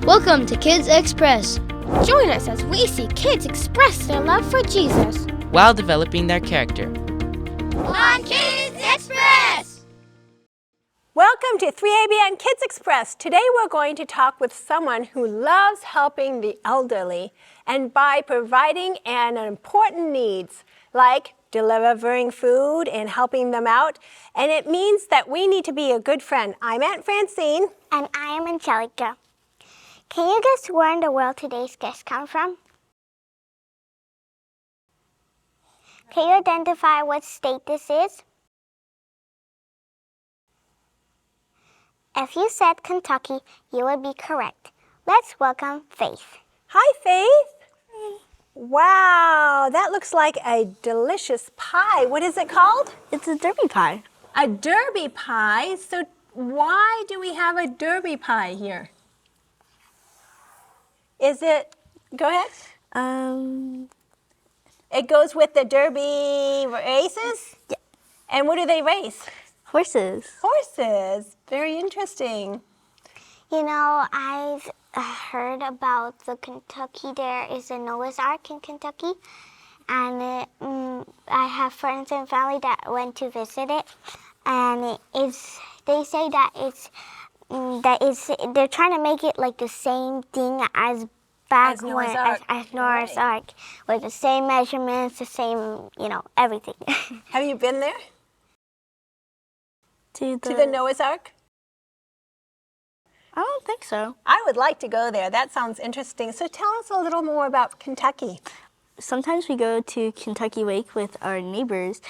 Welcome to Kids Express. Join us as we see kids express their love for Jesus while developing their character. on Kids Express! Welcome to 3ABN Kids Express. Today we're going to talk with someone who loves helping the elderly and by providing an important needs like delivering food and helping them out. And it means that we need to be a good friend. I'm Aunt Francine. And I am Angelica. Can you guess where in the world today's guests come from? Can you identify what state this is? If you said Kentucky, you would be correct. Let's welcome Faith. Hi, Faith. Wow, that looks like a delicious pie. What is it called? It's a derby pie. A derby pie. So why do we have a derby pie here? Is it, go ahead. It goes with the derby races? Yeah. And what do they race? Horses. Horses. Very interesting. You know, I've heard about the Kentucky. There is a Noah's Ark in Kentucky. And I have friends and family that went to visit it. And they say that they're trying to make it like the same thing as back Noah's Ark. as Noah's Ark, with the same measurements, the same, everything. Have you been there? To To the Noah's Ark? I don't think so. I would like to go there. That sounds interesting. So tell us a little more about Kentucky. Sometimes we go to Kentucky Lake with our neighbors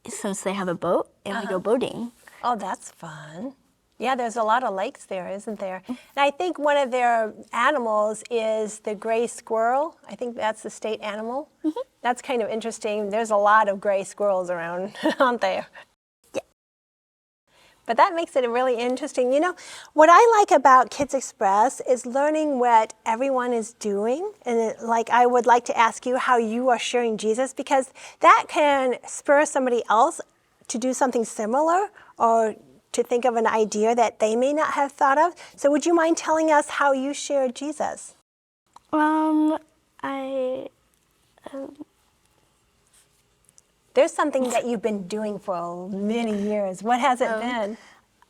since they have a boat, and we go boating. Oh, that's fun. Yeah, there's a lot of lakes there, isn't there? And I think one of their animals is the gray squirrel. I think that's the state animal. Mm-hmm. That's kind of interesting. There's a lot of gray squirrels around, aren't there? Yeah. But that makes it really interesting. You know, what I like about Kids Express is learning what everyone is doing. And I would like to ask you how you are sharing Jesus, because that can spur somebody else to do something similar or to think of an idea that they may not have thought of. So would you mind telling us how you share Jesus? There's something that you've been doing for many years. What has it been?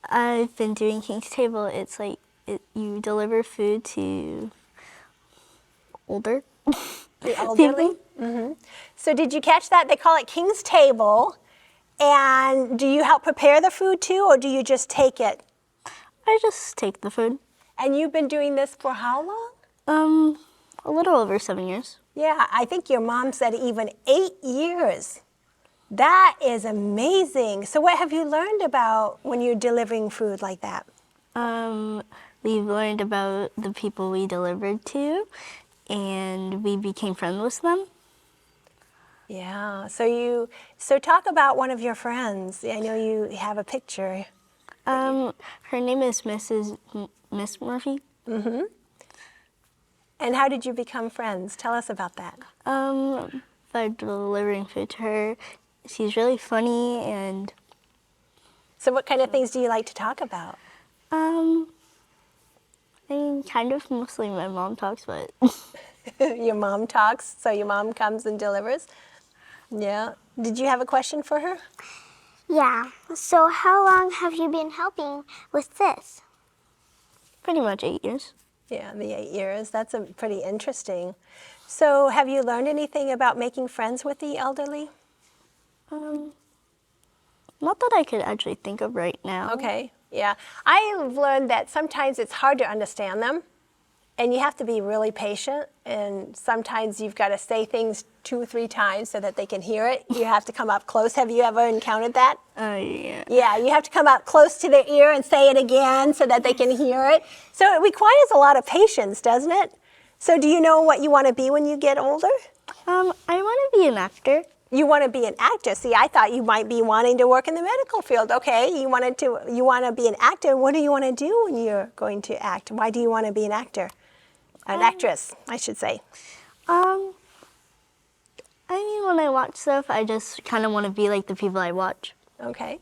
I've been doing King's Table. It's like you deliver food to older The elderly? Mm-hmm. So did you catch that? They call it King's Table. And do you help prepare the food too, or do you just take it? I just take the food. And you've been doing this for how long? A little over 7 years. Yeah, I think your mom said even 8 years. That is amazing. So what have you learned about when you're delivering food like that? We've learned about the people we delivered to, and we became friends with them. Yeah, so talk about one of your friends. I know you have a picture. Her name is Miss Murphy. Mm-hmm. And how did you become friends? Tell us about that. By delivering food to her. She's really funny, and So what kind of things do you like to talk about? I mean, kind of mostly my mom talks, but Your mom talks, so your mom comes and delivers? Yeah. Did you have a question for her? Yeah. So how long have you been helping with this? pretty much 8 years. Yeah, the 8 years. That's pretty interesting. So have you learned anything about making friends with the elderly? Not that I could actually think of right now. Okay, yeah. I've learned that sometimes it's hard to understand them, and you have to be really patient, and sometimes you've got to say things 2 or 3 times so that they can hear it. You have to come up close. Have you ever encountered that? Yeah. Yeah, you have to come up close to their ear and say it again so that they can hear it. So it requires a lot of patience, doesn't it? So do you know what you want to be when you get older? I want to be an actor. You want to be an actor. See, I thought you might be wanting to work in the medical field. Okay, you want to be an actor. What do you want to do when you're going to act? Why do you want to be an actor? An actress, I should say. I mean, when I watch stuff, I just kind of want to be like the people I watch. Okay,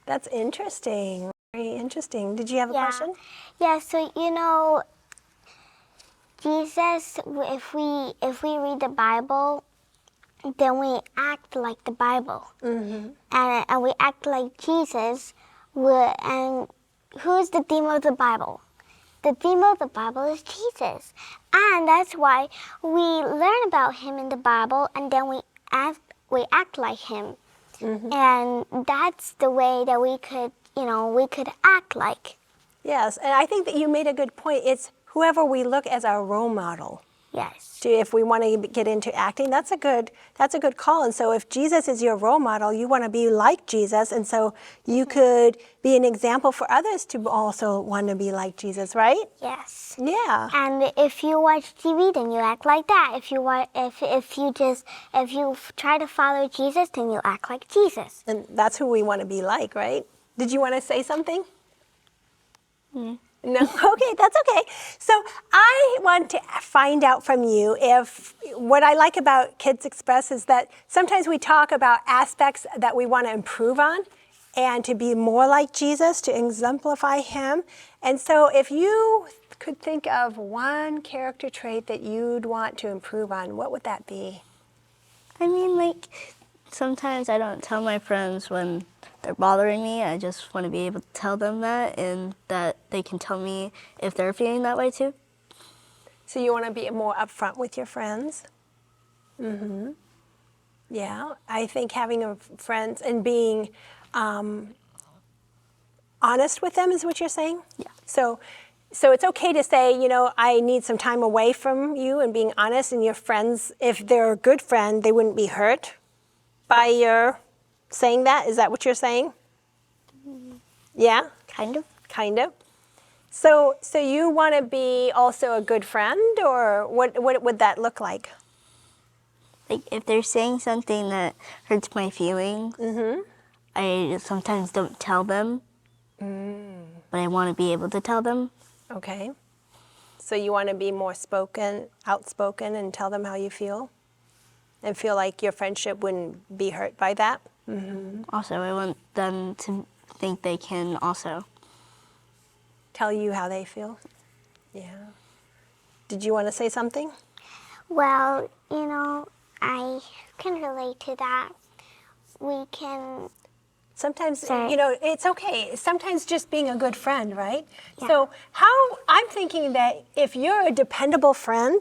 that's interesting. Very interesting. Did you have a question? Yeah, so Jesus, if we read the Bible, then we act like the Bible. And we act like Jesus. And who's the theme of the Bible? The theme of the Bible is Jesus. And that's why we learn about him in the Bible, and then we act like him. And that's the way that we could act like. Yes, and I think that you made a good point. It's whoever we look as our role model. Yes. If we want to get into acting, that's a good call. And so if Jesus is your role model, you want to be like Jesus, and so you could be an example for others to also want to be like Jesus, right? Yes. Yeah. And if you watch TV, then you act like that. If you try to follow Jesus, then you act like Jesus. And that's who we want to be like, right? Did you want to say something? No? Okay, that's okay. So I want to find out from you if what I like about Kids Express is that sometimes we talk about aspects that we want to improve on and to be more like Jesus, to exemplify him. And so if you could think of one character trait that you'd want to improve on, what would that be? I mean, like, sometimes I don't tell my friends when they're bothering me. I just want to be able to tell them that, and that they can tell me if they're feeling that way too. So you want to be more upfront with your friends? Yeah, I think having friends and being honest with them is what you're saying? Yeah. So it's okay to say, I need some time away from you, and being honest, and your friends, if they're a good friend, they wouldn't be hurt by your saying that. Is that what you're saying? Yeah? Kind of. Kind of. So you want to be also a good friend, or what would that look like? Like, if they're saying something that hurts my feelings, I sometimes don't tell them, but I want to be able to tell them. Okay. So you want to be more outspoken, and tell them how you feel? And feel like your friendship wouldn't be hurt by that? Also, I want them to think they can also. Tell you how they feel? Yeah. Did you want to say something? Well, I can relate to that. We can... Sometimes, Sorry. it's okay. Sometimes just being a good friend, right? Yeah. So I'm thinking that if you're a dependable friend,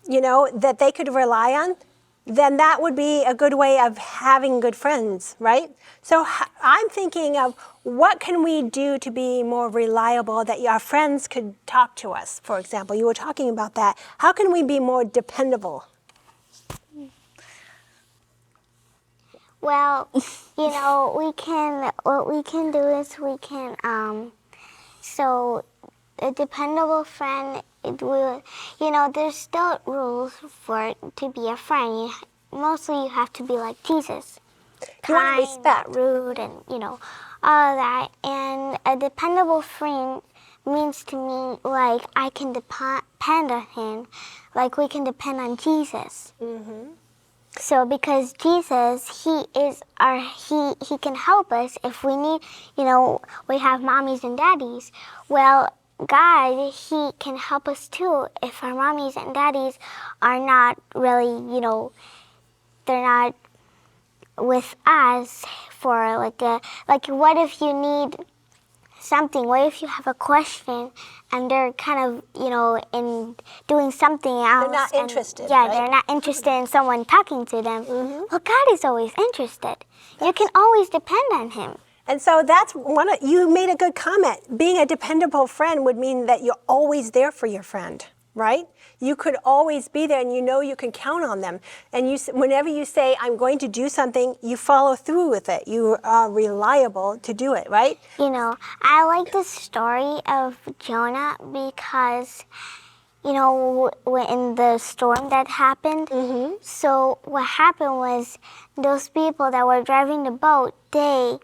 that they could rely on, then that would be a good way of having good friends, right? So I'm thinking of what can we do to be more reliable, that our friends could talk to us, for example. You were talking about that. How can we be more dependable? Well, what we can do is we can, so a dependable friend, there's still rules for it to be a friend. Mostly you have to be like Jesus. You want to Kind, respect. not rude, and, all that. And a dependable friend means to me, like, I can depend on him, like we can depend on Jesus. So because Jesus, he can help us if we need, we have mommies and daddies. Well, God, he can help us too if our mommies and daddies are not really, they're not with us for like what if you need something? What if you have a question and they're kind of, in doing something else? They're not interested, Yeah, right? they're not interested in someone talking to them. Well, God is always interested. You can always depend on him. And so that's you made a good comment. Being a dependable friend would mean that you're always there for your friend, right? You could always be there, and you can count on them. And whenever you say, I'm going to do something, you follow through with it. You are reliable to do it, right? I like the story of Jonah because, in the storm that happened. So what happened was those people that were driving the boat, they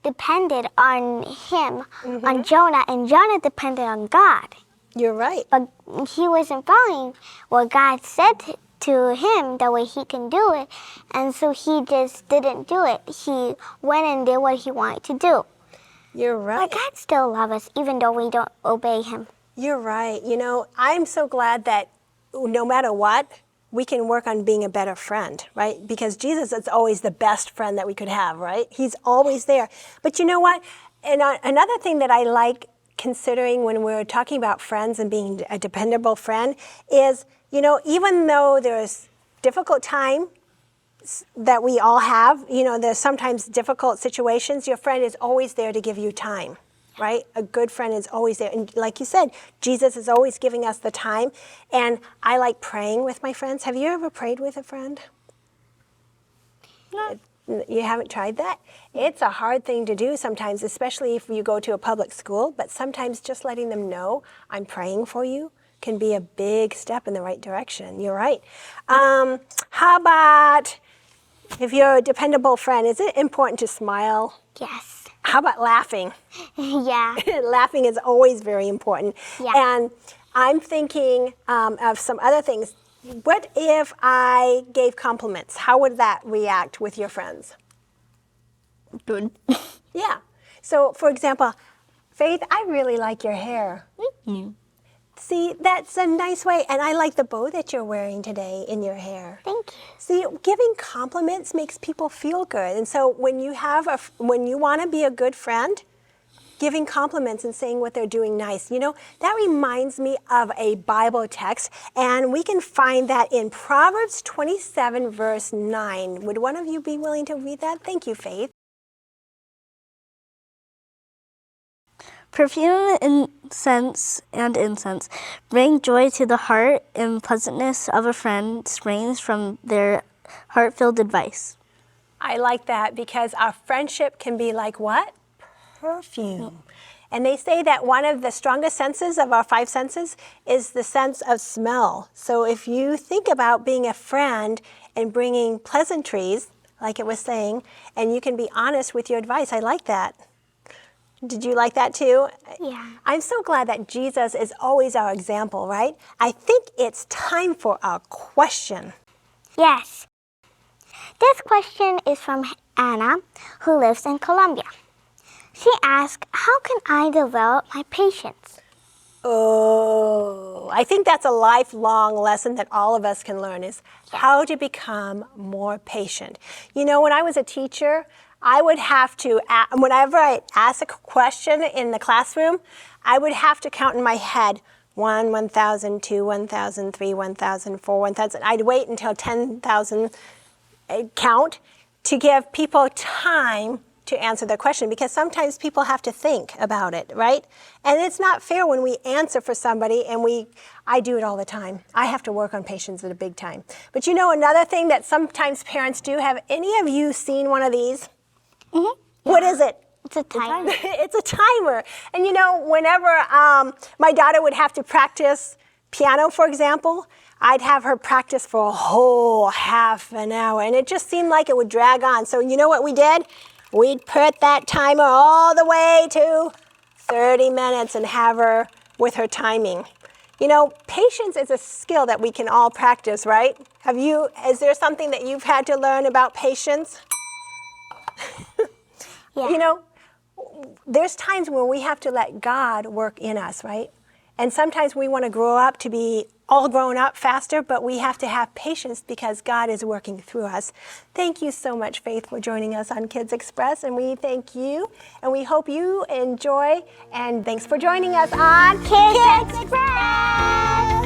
depended on him, on Jonah, and Jonah depended on God. You're right. But he wasn't following what God said to him, the way he can do it, and so he just didn't do it. He went and did what he wanted to do. You're right. But God still loves us even though we don't obey Him. You're right. You know, I'm so glad that no matter what, we can work on being a better friend, right? Because Jesus is always the best friend that we could have, right? He's always there. But you know what? And another thing that I like considering when we're talking about friends and being a dependable friend is, you know, even though there's difficult time that we all have, you know, there's sometimes difficult situations, your friend is always there to give you time, right? A good friend is always there. And like you said, Jesus is always giving us the time. And I like praying with my friends. Have you ever prayed with a friend? No. You haven't tried that? It's a hard thing to do sometimes, especially if you go to a public school. But sometimes just letting them know I'm praying for you can be a big step in the right direction. You're right. How about if you're a dependable friend, is it important to smile? Yes. How about laughing? Yeah. Laughing is always very important. Yeah. And I'm thinking of some other things. What if I gave compliments? How would that react with your friends? Good. Yeah. So, for example, Faith, I really like your hair. Mm. See, that's a nice way. And I like the bow that you're wearing today in your hair. Thank you. See, giving compliments makes people feel good. And so when you want to be a good friend, giving compliments and saying what they're doing nice, you know, that reminds me of a Bible text. And we can find that in Proverbs 27, verse 9. Would one of you be willing to read that? Thank you, Faith. Perfume, incense, and incense bring joy to the heart, and pleasantness of a friend springs from their heart-filled advice. I like that because our friendship can be like what? Perfume. And they say that one of the strongest senses of our five senses is the sense of smell. So if you think about being a friend and bringing pleasantries, like it was saying, and you can be honest with your advice, I like that. Did you like that too? Yeah. I'm so glad that Jesus is always our example, right? I think it's time for our question. Yes. This question is from Anna, who lives in Colombia. She asked, how can I develop my patience? Oh, I think that's a lifelong lesson that all of us can learn is how to become more patient. You know, when I was a teacher, I would have to, whenever I asked a question in the classroom, I would have to count in my head 1, 1,000, 2, 1,000, 3, 1,000, 4, 1,000. I'd wait until 10,000 count to give people time to answer their question because sometimes people have to think about it, right? And it's not fair when we answer for somebody and I do it all the time. I have to work on patience at a big time. But you know another thing that sometimes parents do, have any of you seen one of these? Mm-hmm. What is it? It's a timer. It's a timer. And you know, whenever my daughter would have to practice piano, for example, I'd have her practice for a whole half an hour. And it just seemed like it would drag on. So you know what we did? We'd put that timer all the way to 30 minutes and have her with her timing. You know, patience is a skill that we can all practice, right? Is there something that you've had to learn about patience? Yeah. You know, there's times when we have to let God work in us, right? And sometimes we want to grow up to be all grown up faster, but we have to have patience because God is working through us. Thank you so much, Faith, for joining us on Kids Express, and we thank you, and we hope you enjoy, and thanks for joining us on Kids Express!